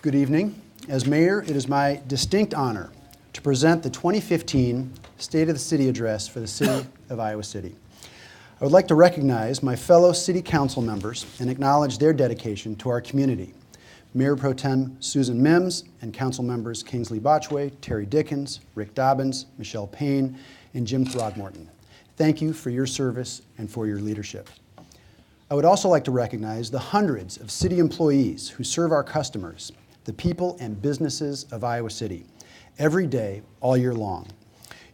Good evening. As mayor, it is my distinct honor to present the 2015 State of the City Address for the City of Iowa City. I would like to recognize my fellow City Council members and acknowledge their dedication to our community. Mayor Pro Tem Susan Mims and Council members Kingsley Botchway, Terry Dickens, Rick Dobbins, Michelle Payne, and Jim Throgmorton. Thank you for your service and for your leadership. I would also like to recognize the hundreds of city employees who serve our customers, the people and businesses of Iowa City, every day, all year long.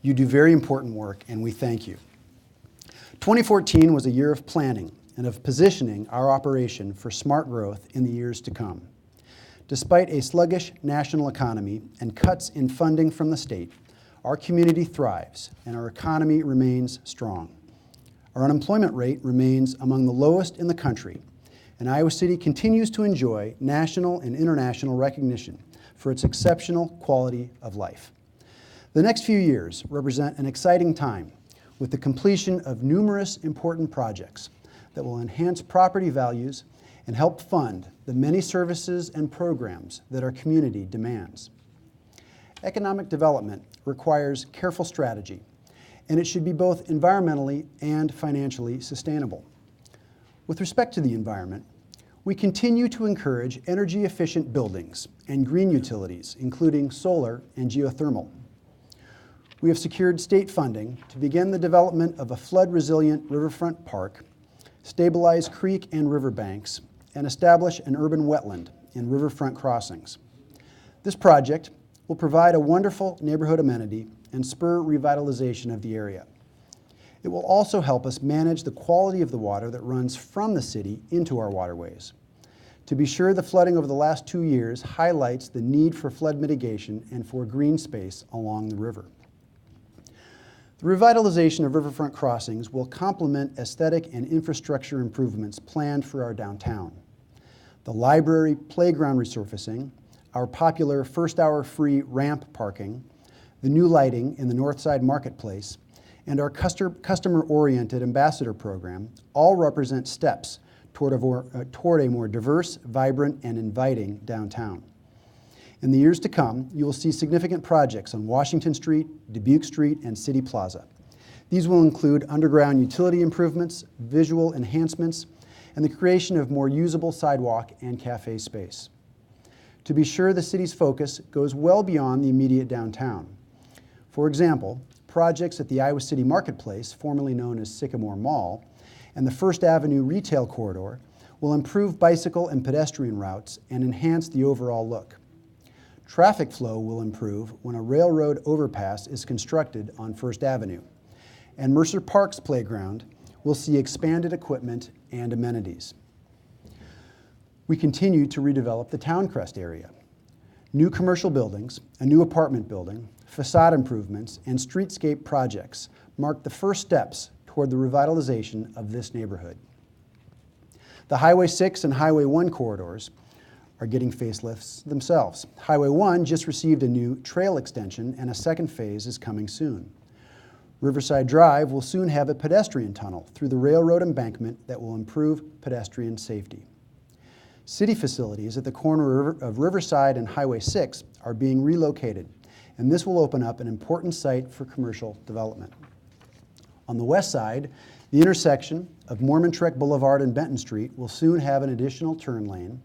You do very important work, and we thank you. 2014 was a year of planning and of positioning our operation for smart growth in the years to come. Despite a sluggish national economy and cuts in funding from the state, our community thrives and our economy remains strong. Our unemployment rate remains among the lowest in the country, and Iowa City continues to enjoy national and international recognition for its exceptional quality of life. The next few years represent an exciting time with the completion of numerous important projects that will enhance property values and help fund the many services and programs that our community demands. Economic development requires careful strategy, and it should be both environmentally and financially sustainable. With respect to the environment, we continue to encourage energy-efficient buildings and green utilities, including solar and geothermal. We have secured state funding to begin the development of a flood-resilient riverfront park, stabilize creek and river banks, and establish an urban wetland in riverfront crossings. This project will provide a wonderful neighborhood amenity and spur revitalization of the area. It will also help us manage the quality of the water that runs from the city into our waterways. To be sure, the flooding over the last 2 years highlights the need for flood mitigation and for green space along the river. The revitalization of riverfront crossings will complement aesthetic and infrastructure improvements planned for our downtown. The library playground resurfacing, our popular first-hour free ramp parking, the new lighting in the Northside Marketplace, and our customer-oriented ambassador program all represent steps toward a more diverse, vibrant, and inviting downtown. In the years to come, you will see significant projects on Washington Street, Dubuque Street, and City Plaza. These will include underground utility improvements, visual enhancements, and the creation of more usable sidewalk and cafe space. To be sure, the city's focus goes well beyond the immediate downtown. For example, projects at the Iowa City Marketplace, formerly known as Sycamore Mall, and the First Avenue retail corridor will improve bicycle and pedestrian routes and enhance the overall look. Traffic flow will improve when a railroad overpass is constructed on First Avenue, and Mercer Park's playground will see expanded equipment and amenities. We continue to redevelop the Towncrest area. New commercial buildings, a new apartment building, facade improvements, and streetscape projects mark the first steps toward the revitalization of this neighborhood. The Highway 6 and Highway 1 corridors are getting facelifts themselves. Highway 1 just received a new trail extension, and a second phase is coming soon. Riverside Drive will soon have a pedestrian tunnel through the railroad embankment that will improve pedestrian safety. City facilities at the corner of Riverside and Highway 6 are being relocated, and this will open up an important site for commercial development. On the west side, the intersection of Mormon Trek Boulevard and Benton Street will soon have an additional turn lane.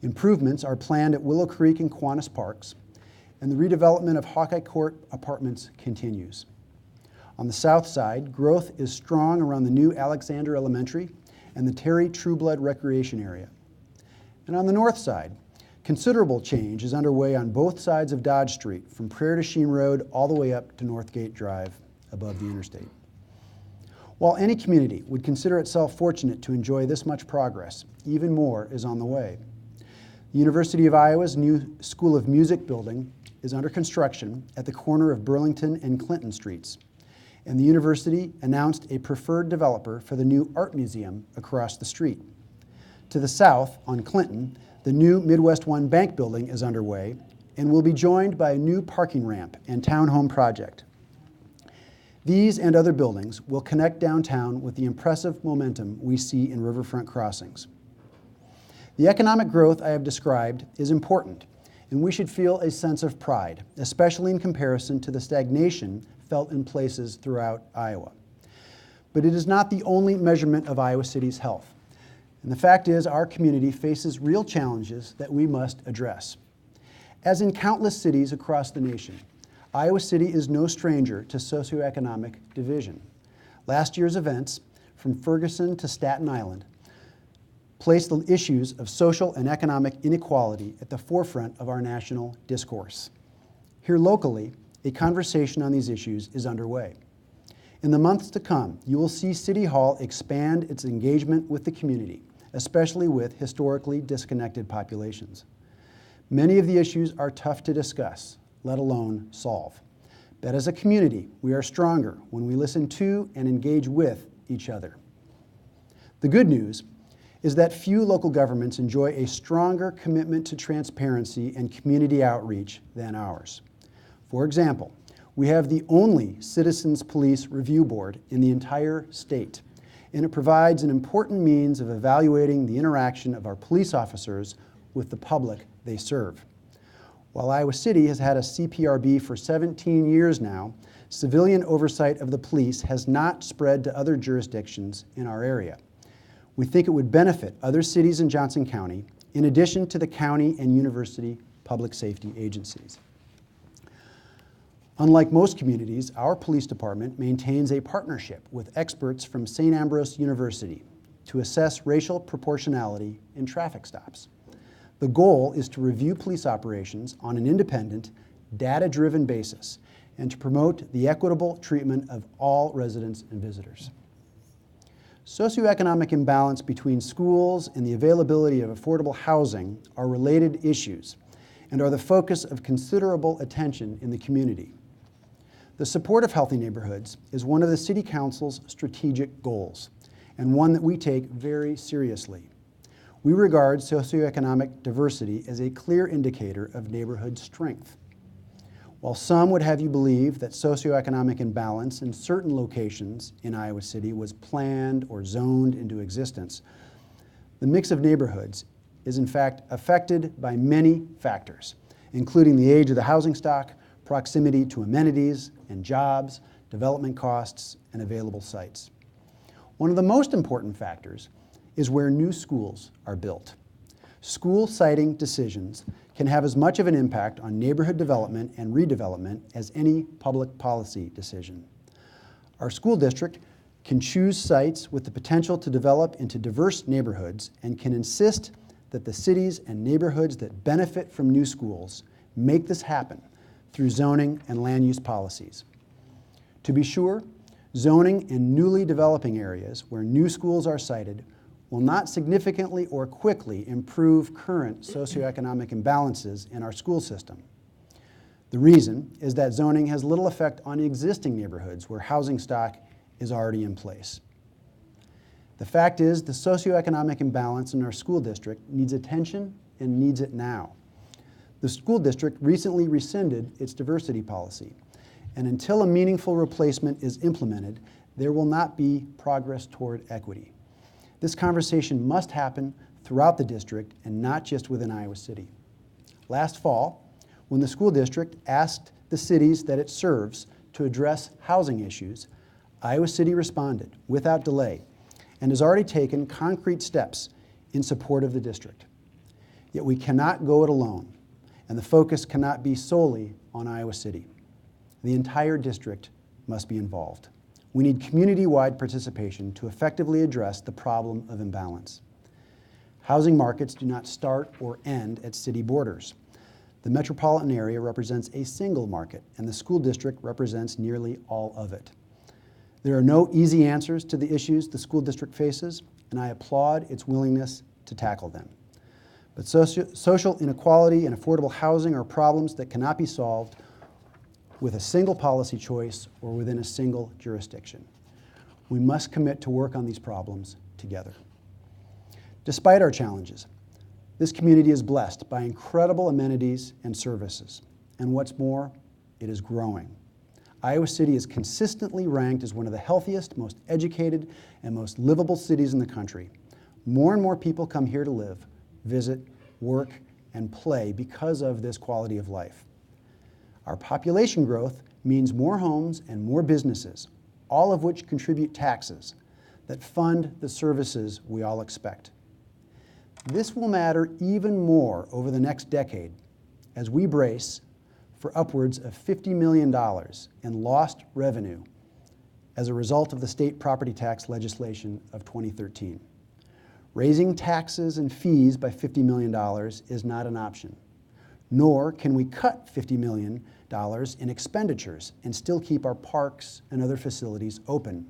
Improvements are planned at Willow Creek and Kiwanis Parks, and the redevelopment of Hawkeye Court apartments continues. On the south side, growth is strong around the new Alexander Elementary and the Terry Trueblood Recreation Area. And on the north side, considerable change is underway on both sides of Dodge Street, from Prairie to Sheen Road all the way up to Northgate Drive above the interstate. While any community would consider itself fortunate to enjoy this much progress, even more is on the way. The University of Iowa's new School of Music building is under construction at the corner of Burlington and Clinton Streets, and the university announced a preferred developer for the new art museum across the street. To the south, on Clinton, the new Midwest One Bank building is underway and will be joined by a new parking ramp and townhome project. These and other buildings will connect downtown with the impressive momentum we see in riverfront crossings. The economic growth I have described is important, and we should feel a sense of pride, especially in comparison to the stagnation felt in places throughout Iowa. But it is not the only measurement of Iowa City's health. And the fact is, our community faces real challenges that we must address. As in countless cities across the nation, Iowa City is no stranger to socioeconomic division. Last year's events, from Ferguson to Staten Island, placed the issues of social and economic inequality at the forefront of our national discourse. Here locally, a conversation on these issues is underway. In the months to come, you will see City Hall expand its engagement with the community, especially with historically disconnected populations. Many of the issues are tough to discuss, let alone solve. But as a community, we are stronger when we listen to and engage with each other. The good news is that few local governments enjoy a stronger commitment to transparency and community outreach than ours. For example, we have the only Citizens Police Review Board in the entire state, and it provides an important means of evaluating the interaction of our police officers with the public they serve. While Iowa City has had a CPRB for 17 years now, civilian oversight of the police has not spread to other jurisdictions in our area. We think it would benefit other cities in Johnson County, in addition to the county and university public safety agencies. Unlike most communities, our police department maintains a partnership with experts from St. Ambrose University to assess racial proportionality in traffic stops. The goal is to review police operations on an independent, data-driven basis and to promote the equitable treatment of all residents and visitors. Socioeconomic imbalance between schools and the availability of affordable housing are related issues and are the focus of considerable attention in the community. The support of healthy neighborhoods is one of the City Council's strategic goals and one that we take very seriously. We regard socioeconomic diversity as a clear indicator of neighborhood strength. While some would have you believe that socioeconomic imbalance in certain locations in Iowa City was planned or zoned into existence, the mix of neighborhoods is in fact affected by many factors, including the age of the housing stock, proximity to amenities and jobs, development costs, and available sites. One of the most important factors is where new schools are built. School siting decisions can have as much of an impact on neighborhood development and redevelopment as any public policy decision. Our school district can choose sites with the potential to develop into diverse neighborhoods and can insist that the cities and neighborhoods that benefit from new schools make this happen through zoning and land use policies. To be sure, zoning in newly developing areas where new schools are sited will not significantly or quickly improve current socioeconomic imbalances in our school system. The reason is that zoning has little effect on existing neighborhoods where housing stock is already in place. The fact is, the socioeconomic imbalance in our school district needs attention and needs it now. The school district recently rescinded its diversity policy, and until a meaningful replacement is implemented, there will not be progress toward equity. This conversation must happen throughout the district and not just within Iowa City. Last fall, when the school district asked the cities that it serves to address housing issues, Iowa City responded without delay and has already taken concrete steps in support of the district. Yet we cannot go it alone, and the focus cannot be solely on Iowa City. The entire district must be involved. We need community-wide participation to effectively address the problem of imbalance. Housing markets do not start or end at city borders. The metropolitan area represents a single market, and the school district represents nearly all of it. There are no easy answers to the issues the school district faces, and I applaud its willingness to tackle them. But social inequality and affordable housing are problems that cannot be solved with a single policy choice or within a single jurisdiction. We must commit to work on these problems together. Despite our challenges, this community is blessed by incredible amenities and services. And what's more, it is growing. Iowa City is consistently ranked as one of the healthiest, most educated, and most livable cities in the country. More and more people come here to live, visit, work, and play because of this quality of life. Our population growth means more homes and more businesses, all of which contribute taxes that fund the services we all expect. This will matter even more over the next decade as we brace for upwards of $50 million in lost revenue as a result of the state property tax legislation of 2013. Raising taxes and fees by $50 million is not an option, nor can we cut $50 million in expenditures and still keep our parks and other facilities open.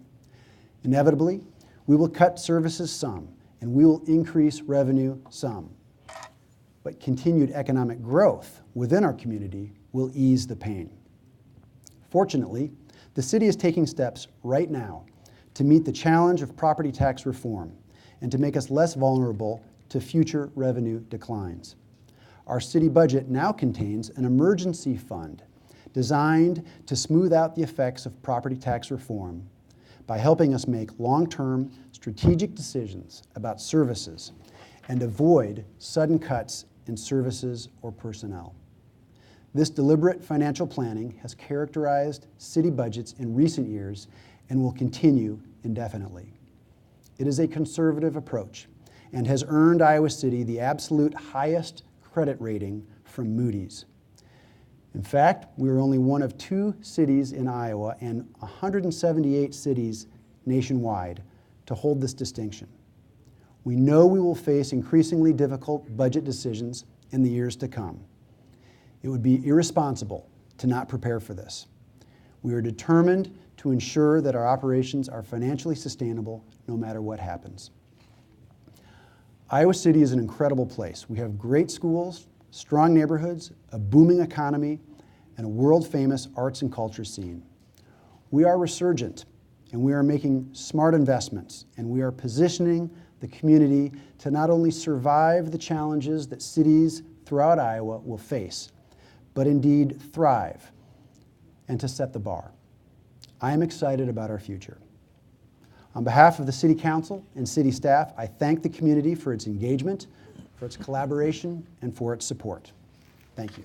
Inevitably, we will cut services some, and we will increase revenue some. But continued economic growth within our community will ease the pain. Fortunately, the city is taking steps right now to meet the challenge of property tax reform and to make us less vulnerable to future revenue declines. Our city budget now contains an emergency fund designed to smooth out the effects of property tax reform by helping us make long-term strategic decisions about services and avoid sudden cuts in services or personnel. This deliberate financial planning has characterized city budgets in recent years and will continue indefinitely. It is a conservative approach and has earned Iowa City the absolute highest credit rating from Moody's. In fact, we are only one of 2 cities in Iowa and 178 cities nationwide to hold this distinction. We know we will face increasingly difficult budget decisions in the years to come. It would be irresponsible to not prepare for this. We are determined to ensure that our operations are financially sustainable no matter what happens. Iowa City is an incredible place. We have great schools, strong neighborhoods, a booming economy, and a world-famous arts and culture scene. We are resurgent, and we are making smart investments, and we are positioning the community to not only survive the challenges that cities throughout Iowa will face, but indeed thrive, and to set the bar. I am excited about our future. On behalf of the City Council and City staff, I thank the community for its engagement, for its collaboration, and for its support. Thank you.